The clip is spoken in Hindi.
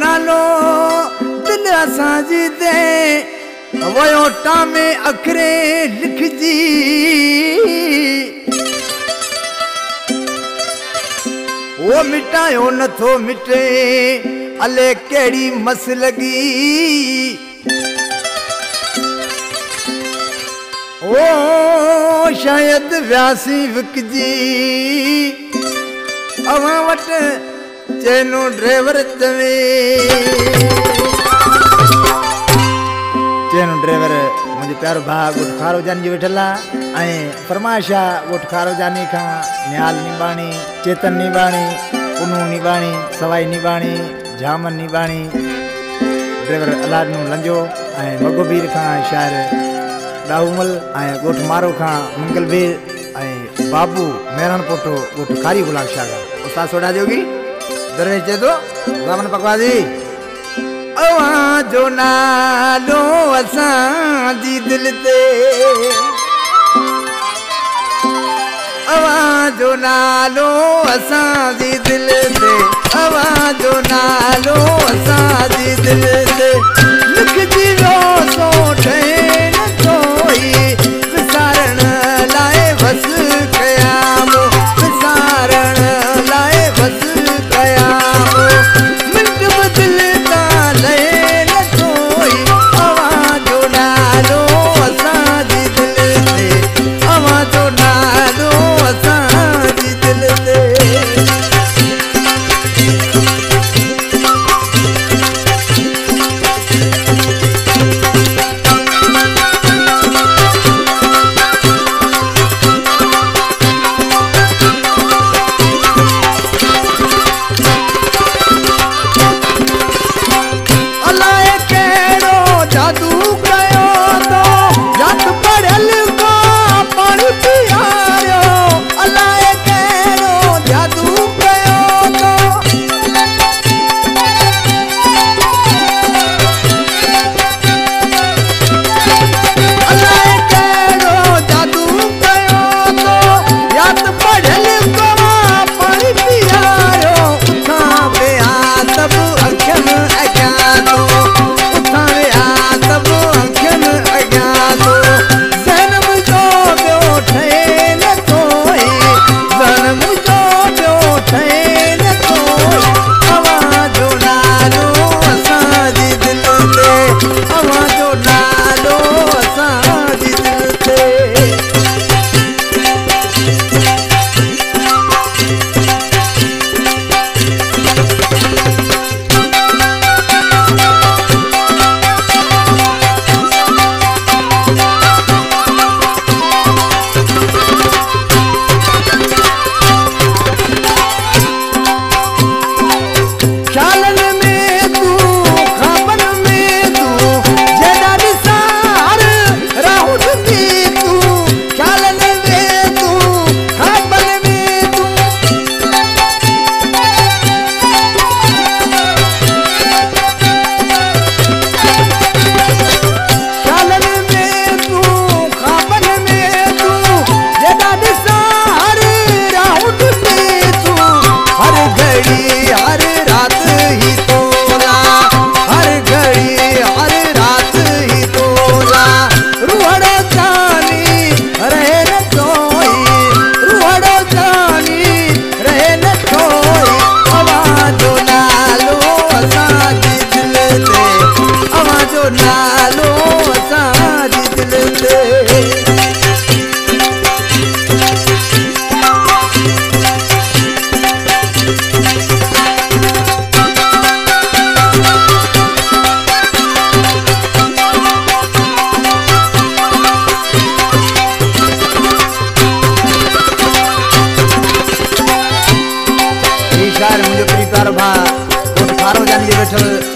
नालो दिल असांजी दे वयो टामे अखरे लिखजी वो मिटायो नथो मिटे अले केड़ी मस लगी ओ शायद व्यासी विकजी अवां वट चैनो ड्राइवर चवे चैनो ड्राइवर मुझे प्यारो भाग उठ खारो जानी जो वेठला ऐं फरमाइशा उठ खारो जानी खां न्याल निबाणी चेतन निबाणी पुनू निबाणी सवाई निबाणी जामन निबाणी ड्राइवर अलाद नु लंजो ऐं मगोबीर खां शायर दाऊमल ऐं गोठ मारो खां मंगल बेर ऐं बाबू मेहरण पोटो गोठ खारी गुलाब शाह उस्ताद सोडा जोगी दरवेश चे तो रामन पकवाजी अवां जो नालो असां जी दिल ते अवां जो नालो असां जी दिल ते अवां जो नालो असां जी दिल ते लिखजी वियो सो ठहिन थोई विसारण लाइ बस कयामो विसारण लाइ बस कयामो मिंट बदिल ता लहे न थोई अवां जो नालो असां जी दिल ते अवां जो नालो असां जी दिल ते मुझे प्रीतार भा खारो जान के बैठल